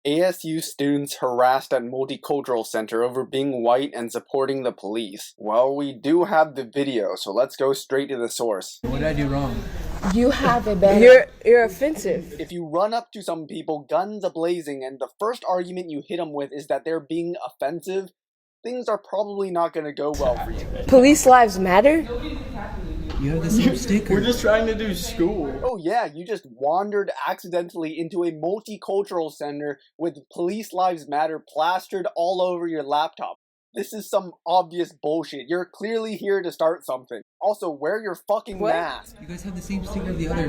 ASU students harassed at Multicultural Center over being white and supporting the police. Well, we do have the video, so let's go straight to the source. What did I do wrong? You have a better... You're offensive. If you run up to some people, guns a-blazing, and the first argument you hit them with is that they're being offensive, things are probably not going to go well for you. Police lives matter? You have the same sticker. We're just trying to do school. Oh yeah, you just wandered accidentally into a multicultural center with Police Lives Matter plastered all over your laptop. This is some obvious bullshit. You're clearly here to start something. Also, wear your fucking mask. You guys have the same sticker of the other.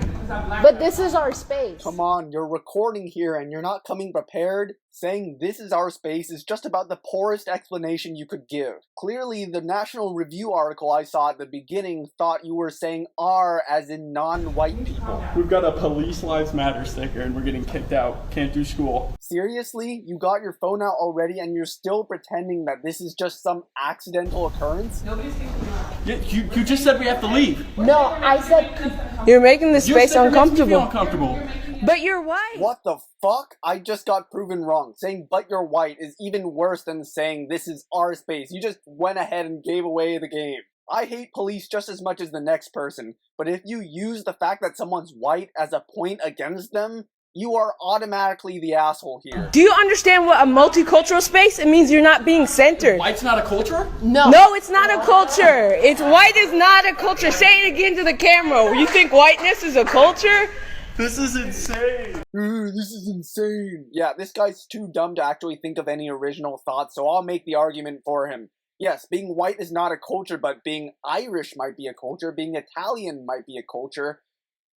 But this is our space. Come on, you're recording here and you're not coming prepared. Saying this is our space is just about the poorest explanation you could give. Clearly, the National Review article I saw at the beginning thought you were saying "our" as in non-white people. We've got a Police Lives Matter sticker and we're getting kicked out. Can't do school. Seriously? You got your phone out already and you're still pretending that this is just some accidental occurrence? You just said we have to leave. No, I said... You're making the space You uncomfortable. uncomfortable. But you're white. What the fuck? I just got proven wrong. Saying "but you're white" is even worse than saying "this is our space." You just went ahead and gave away the game. I hate police just as much as the next person, but if you use the fact that someone's white as a point against them, you are automatically the asshole here. Do you understand what a multicultural space? It means you're not being centered. White's not a culture? No, it's not a culture. White is not a culture. Say it again to the camera. You think whiteness is a culture? This is insane. This is insane. Yeah, this guy's too dumb to actually think of any original thoughts, so I'll make the argument for him. Yes, being white is not a culture, but being Irish might be a culture, being Italian might be a culture.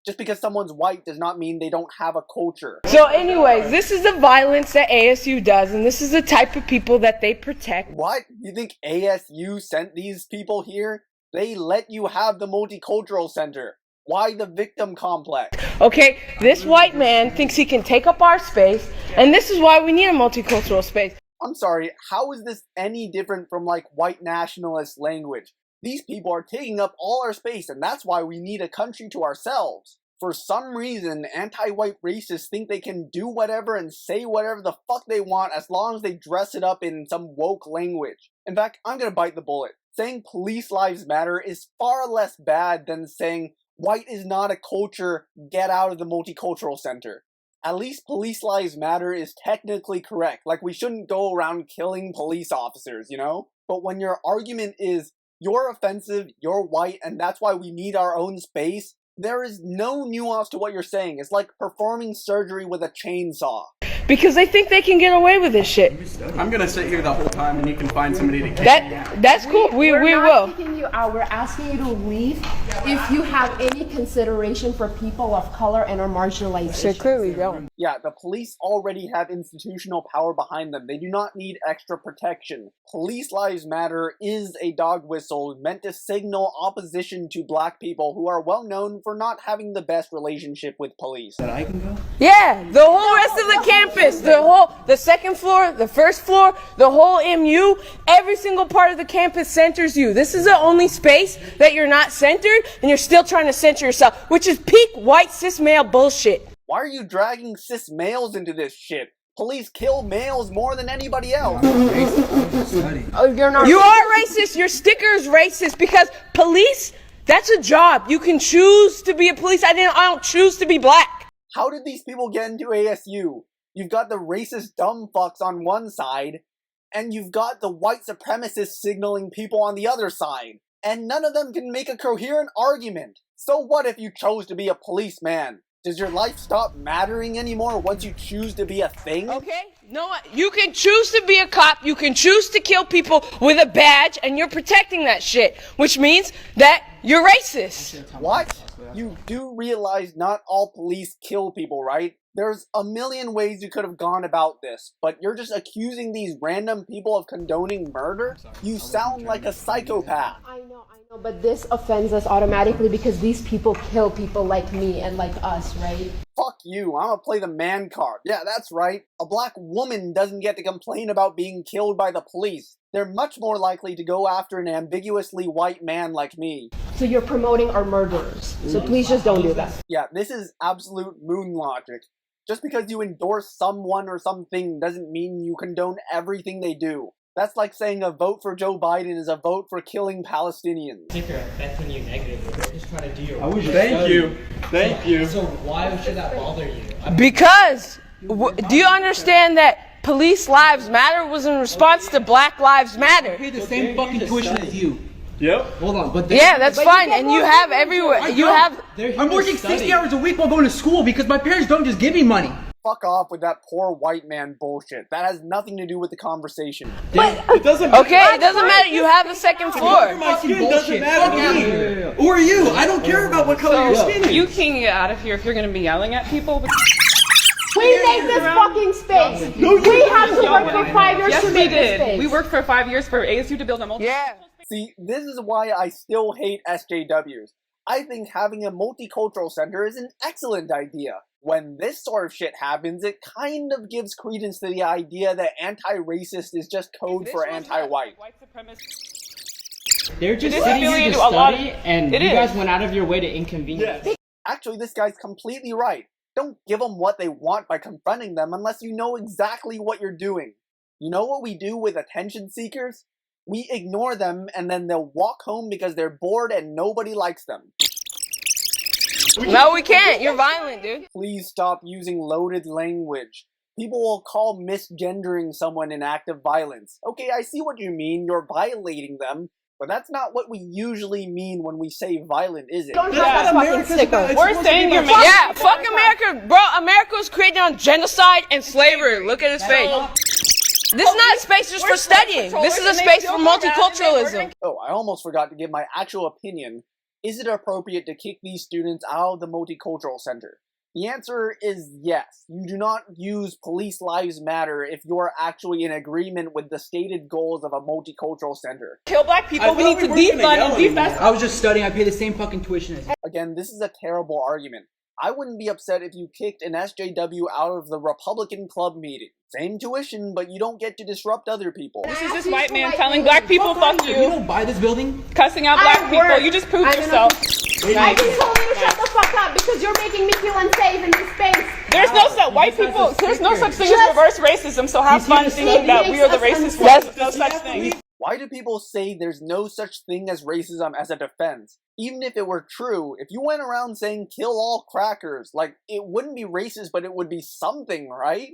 Just because someone's white does not mean they don't have a culture. So anyways, this is the violence that ASU does, and this is the type of people that they protect. What? You think ASU sent these people here? They let you have the Multicultural Center. Why the victim complex? Okay, this white man thinks he can take up our space, and this is why we need a multicultural space. I'm sorry, how is this any different from like white nationalist language? These people are taking up all our space, and that's why we need a country to ourselves. For some reason, anti-white racists think they can do whatever and say whatever the fuck they want as long as they dress it up in some woke language. In fact, I'm gonna bite the bullet. Saying Police Lives Matter is far less bad than saying white is not a culture, get out of the Multicultural Center. At least Police Lives Matter is technically correct. Like, we shouldn't go around killing police officers, you know? But when your argument is, you're offensive, you're white, and that's why we need our own space, there is no nuance to what you're saying. It's like performing surgery with a chainsaw. Because they think they can get away with this shit. I'm gonna sit here the whole time and you can find somebody to kick me out. That's cool. We We're will. not kicking you out. We're asking you to leave if you have any consideration for people of color and are marginalized. They clearly don't. Yeah, the police already have institutional power behind them. They do not need extra protection. Police Lives Matter is a dog whistle meant to signal opposition to black people who are well known for not having the best relationship with police. That I can go? Yeah, the whole rest of the campus, the second floor, the first floor, the whole MU, every single part of the campus centers you. This is the only space that you're not centered, and you're still trying to center yourself, which is peak white cis male bullshit. Why are you dragging cis males into this shit? Police kill males more than anybody else. Oh, you're not. You are racist. Your sticker is racist because police, that's a job. You can choose to be a police. I don't choose to be black. How did these people get into ASU? You've got the racist dumb fucks on one side, and you've got the white supremacists signaling people on the other side. And none of them can make a coherent argument. So what if you chose to be a policeman? Does your life stop mattering anymore once you choose to be a thing? Okay? No, you can choose to be a cop. You can choose to kill people with a badge, and you're protecting that shit, which means that you're racist. What? You do realize not all police kill people, right? There's a million ways you could have gone about this, but you're just accusing these random people of condoning murder? You sound like a psychopath. I know, but this offends us automatically because these people kill people like me and like us, right? Fuck you, I'm gonna play the man card. Yeah, that's right. A black woman doesn't get to complain about being killed by the police. They're much more likely to go after an ambiguously white man like me. So you're promoting our murderers. So please just don't do that. Yeah, this is absolute moon logic. Just because you endorse someone or something doesn't mean you condone everything they do. That's like saying a vote for Joe Biden is a vote for killing Palestinians. I think they're affecting you negatively. They're just trying to do your work. Thank you. So why should that bother you? Because, do you understand that police lives matter was in response to Black Lives Matter? Pay the same fucking tuition as you. Yep. Hold on, but Yeah, that's fine, and you have everywhere. You have. I'm working 60 hours a week while going to school because my parents don't just give me money. Fuck off with that poor white man bullshit. That has nothing to do with the conversation. It doesn't matter. Okay, it doesn't matter. You have a second floor. My skin doesn't matter to me. Or you. I don't care about what color your skin is. You can get out of here if you're going to be yelling at people. We made this fucking space. We have to work for 5 years Yes, to we make this did. space. We worked for 5 years for ASU to build a multi. Yeah. See, this is why I still hate SJWs. I think having a multicultural center is an excellent idea. When this sort of shit happens, it kind of gives credence to the idea that anti-racist is just code for anti-white. White supremacists. They're just It is sitting here to affiliated to a lot of- study, and it you is. guys went out of your way to inconvenience. Actually, this guy's completely right. Don't give them what they want by confronting them unless you know exactly what you're doing. You know what we do with attention seekers? We ignore them and then they'll walk home because they're bored and nobody likes them. No, we can't. You're violent, dude. Please stop using loaded language. People will call misgendering someone an act of violence. Okay, I see what you mean. You're violating them. But that's not what we usually mean when we say violent, is it? Don't drop that fucking sticker. We're saying you're Yeah, fuck America, bro. America was created on genocide and slavery. Look at his face. This is not a space just for studying. This is a space for multiculturalism. Oh, I almost forgot to give my actual opinion. Is it appropriate to kick these students out of the Multicultural Center? The answer is yes. You do not use Police Lives Matter if you're actually in agreement with the stated goals of a multicultural center. Kill black people. I We need thought to we weren't gonna defund and yell defast. I was just studying. I pay the same fucking tuition as you. Again, this is a terrible argument. I wouldn't be upset if you kicked an SJW out of the Republican club meeting. Same tuition, but you don't get to disrupt other people. This is this white man telling black people, fuck You you, don't buy this building? cussing out I black people. work. You just proved I don't yourself. I just told you to shut the fuck up because you're making me feel unsafe in this space. There's no such white people. There's no such thing as Just- reverse racism. So have fun thinking that we are the racist ones. There's no such thing. Why do people say there's no such thing as racism as a defense? Even if it were true, if you went around saying kill all crackers, like, it wouldn't be racist, but it would be something, right?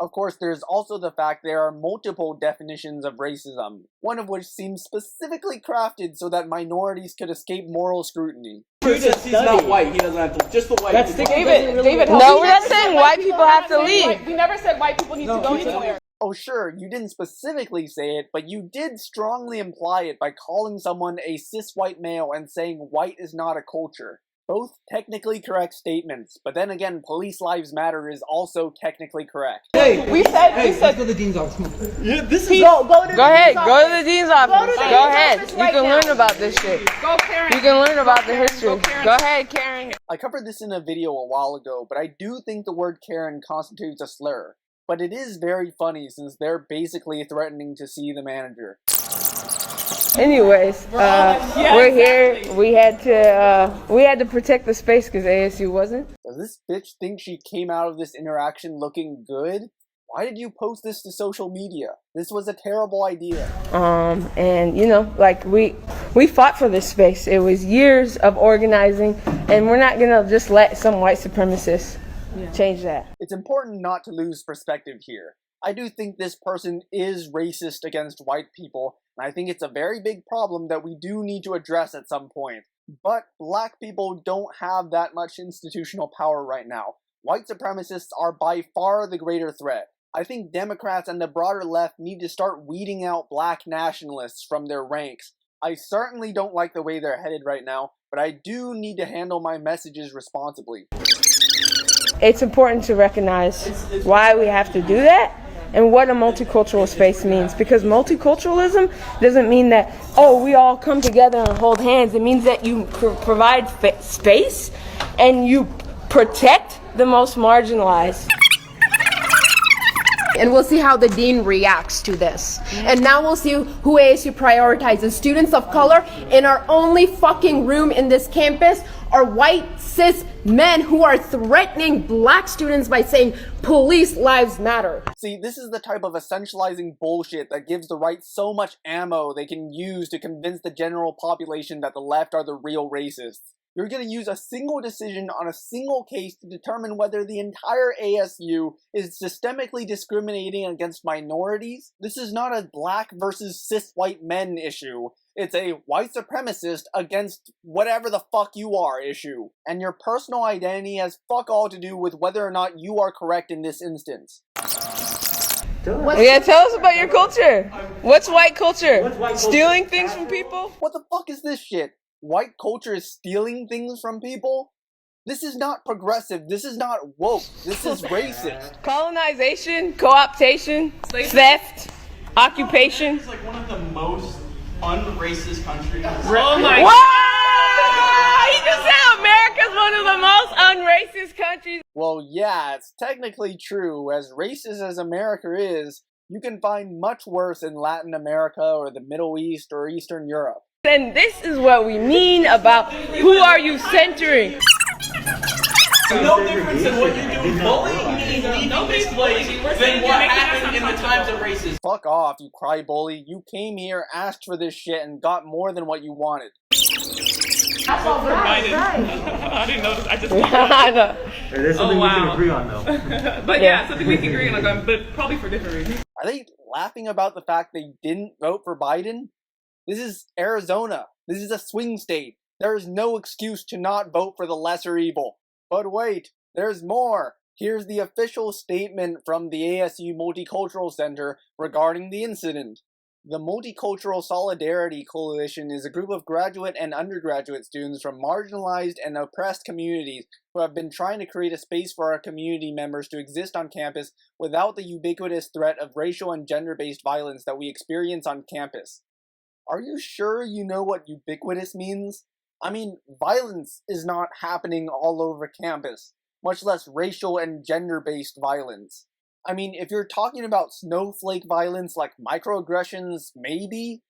Of course, there's also the fact there are multiple definitions of racism, one of which seems specifically crafted so that minorities could escape moral scrutiny. He's not white. He doesn't have to. Just the white. That's people. David, No, we're not saying white people have to leave. We never said white people need to go anywhere. Oh sure, you didn't specifically say it, but you did strongly imply it by calling someone a cis white male and saying white is not a culture. Both technically correct statements, but then again, Police Lives Matter is also technically correct. Hey, We said let's go to the dean's office. Come on. Yeah, this is. Go to Go ahead, go to the dean's office. Go to the Go dean's ahead. office You right can now. learn about this shit. Go, Karen. You can learn about the history. Go, Karen. Go ahead, Karen. I covered this in a video a while ago, but I do think the word Karen constitutes a slur. But it is very funny since they're basically threatening to see the manager. Anyways, we're here. We had to protect the space because ASU wasn't. Does this bitch think she came out of this interaction looking good? Why did you post this to social media? This was a terrible idea. And you know, like we fought for this space. It was years of organizing, and we're not gonna just let some white supremacists change that. It's important not to lose perspective here. I do think this person is racist against white people, and I think it's a very big problem that we do need to address at some point. But black people don't have that much institutional power right now. White supremacists are by far the greater threat. I think Democrats and the broader left need to start weeding out black nationalists from their ranks. I certainly don't like the way they're headed right now, but I do need to handle my messages responsibly. It's important to recognize why we have to do that and what a multicultural space means, because multiculturalism doesn't mean that, oh, we all come together and hold hands. It means that you provide space and you protect the most marginalized. And we'll see how the dean reacts to this. And now we'll see who ASU prioritizes. Students of color in our only fucking room in this campus are white cis men who are threatening black students by saying police lives matter. See, this is the type of essentializing bullshit that gives the right so much ammo they can use to convince the general population that the left are the real racists. You're going to use a single decision on a single case to determine whether the entire ASU is systemically discriminating against minorities? This is not a black versus cis white men issue. It's a white supremacist against whatever the fuck you are issue. And your personal identity has fuck all to do with whether or not you are correct in this instance. Yeah, tell us about your culture. What's white culture? Stealing things from people? What the fuck is this shit? White culture is stealing things from people? This is not progressive. This is not woke. This is racist. Colonization, co-optation, theft, occupation. It's like one of the most unracist countries. Oh my Wow! He just said America's one of the most unracist countries. Well, yeah, it's technically true. As racist as America is, you can find much worse in Latin America or the Middle East or Eastern Europe. And this is what we mean about who are you centering. No difference in what you're doing bullying me leaving this place than what happened in the times of racism. Fuck off, you cry bully. You came here, asked for this shit, and got more than what you wanted. That's all right. I didn't notice. I just. I know. There's something we can agree on, though. But yeah, something we can agree on, but probably for different reasons. Are they laughing about the fact they didn't vote for Biden? This is Arizona. This is a swing state. There is no excuse to not vote for the lesser evil. But wait, there's more. Here's the official statement from the ASU Multicultural Center regarding the incident. The Multicultural Solidarity Coalition is a group of graduate and undergraduate students from marginalized and oppressed communities who have been trying to create a space for our community members to exist on campus without the ubiquitous threat of racial and gender-based violence that we experience on campus. Are you sure you know what ubiquitous means? I mean, violence is not happening all over campus, much less racial and gender-based violence. I mean, if you're talking about snowflake violence like microaggressions, maybe?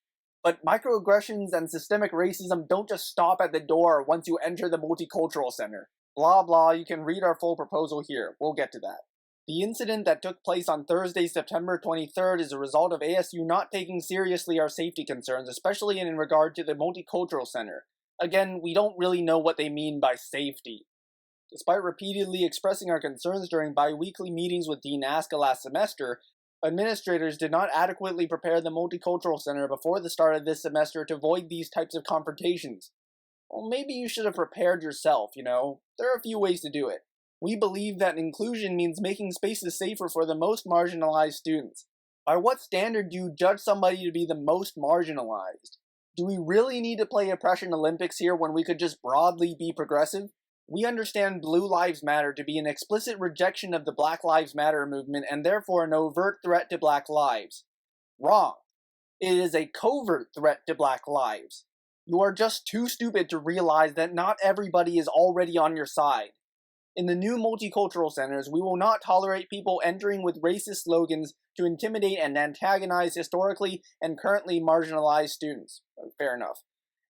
But microaggressions and systemic racism don't just stop at the door once you enter the Multicultural Center. Blah blah, you can read our full proposal here. We'll get to that. The incident that took place on Thursday, September 23rd is a result of ASU not taking seriously our safety concerns, especially in regard to the Multicultural Center. Again, we don't really know what they mean by safety. Despite repeatedly expressing our concerns during bi-weekly meetings with Dean Aska last semester, administrators did not adequately prepare the Multicultural Center before the start of this semester to avoid these types of confrontations. Well, maybe you should have prepared yourself, you know. There are a few ways to do it. We believe that inclusion means making spaces safer for the most marginalized students. By what standard do you judge somebody to be the most marginalized? Do we really need to play Oppression Olympics here when we could just broadly be progressive? We understand Blue Lives Matter to be an explicit rejection of the Black Lives Matter movement and therefore an overt threat to black lives. Wrong. It is a covert threat to black lives. You are just too stupid to realize that not everybody is already on your side. In the new multicultural centers, we will not tolerate people entering with racist slogans to intimidate and antagonize historically and currently marginalized students. Fair enough.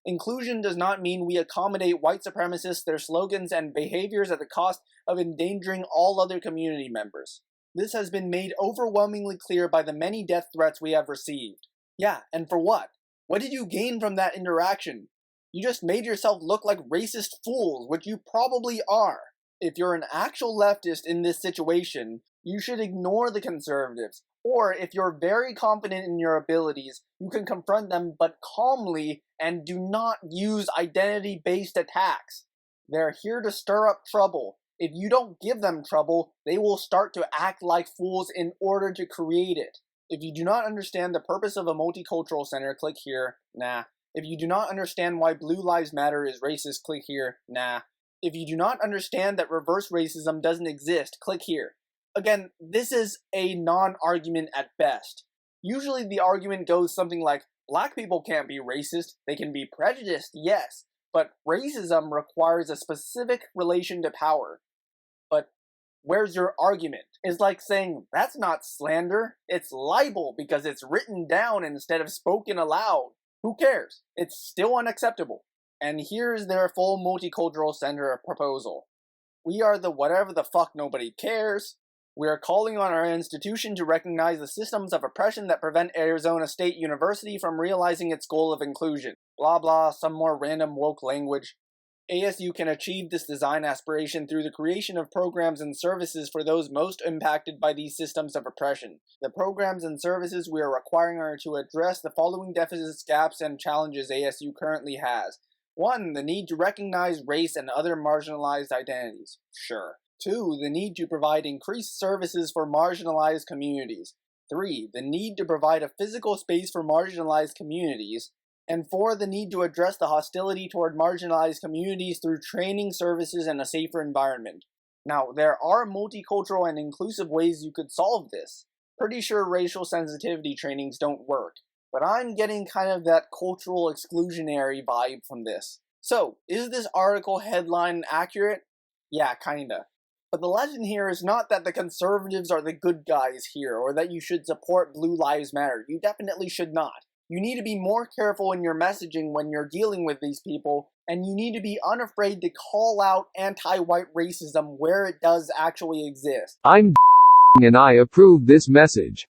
Inclusion does not mean we accommodate white supremacists, their slogans, and behaviors at the cost of endangering all other community members. This has been made overwhelmingly clear by the many death threats we have received. Yeah, and for what? What did you gain from that interaction? You just made yourself look like racist fools, which you probably are. If you're an actual leftist in this situation, you should ignore the conservatives. Or if you're very confident in your abilities, you can confront them but calmly and do not use identity-based attacks. They're here to stir up trouble. If you don't give them trouble, they will start to act like fools in order to create it. If you do not understand the purpose of a multicultural center, click here. Nah. If you do not understand why Blue Lives Matter is racist, click here. Nah. If you do not understand that reverse racism doesn't exist, click here. Again, this is a non-argument at best. Usually the argument goes something like, black people can't be racist, they can be prejudiced, yes, but racism requires a specific relation to power. But Where's your argument? It's like saying, that's not slander, it's libel because it's written down instead of spoken aloud. Who cares? It's still unacceptable. And here's their full Multicultural Center proposal. We are the whatever the fuck nobody cares. We are calling on our institution to recognize the systems of oppression that prevent Arizona State University from realizing its goal of inclusion. Blah blah, some more random woke language. ASU can achieve this design aspiration through the creation of programs and services for those most impacted by these systems of oppression. The programs and services we are requiring are to address the following deficits, gaps, and challenges ASU currently has. 1. The need to recognize race and other marginalized identities. Sure. 2. The need to provide increased services for marginalized communities. 3. The need to provide a physical space for marginalized communities. And 4. The need to address the hostility toward marginalized communities through training services and a safer environment. Now, there are multicultural and inclusive ways you could solve this. Pretty sure racial sensitivity trainings don't work, but I'm getting kind of that cultural exclusionary vibe from this. So, is this article headline accurate? Yeah, kinda. But the legend here is not that the conservatives are the good guys here, or that you should support Blue Lives Matter. You definitely should not. You need to be more careful in your messaging when you're dealing with these people, and you need to be unafraid to call out anti-white racism where it does actually exist. I'm and I approve this message.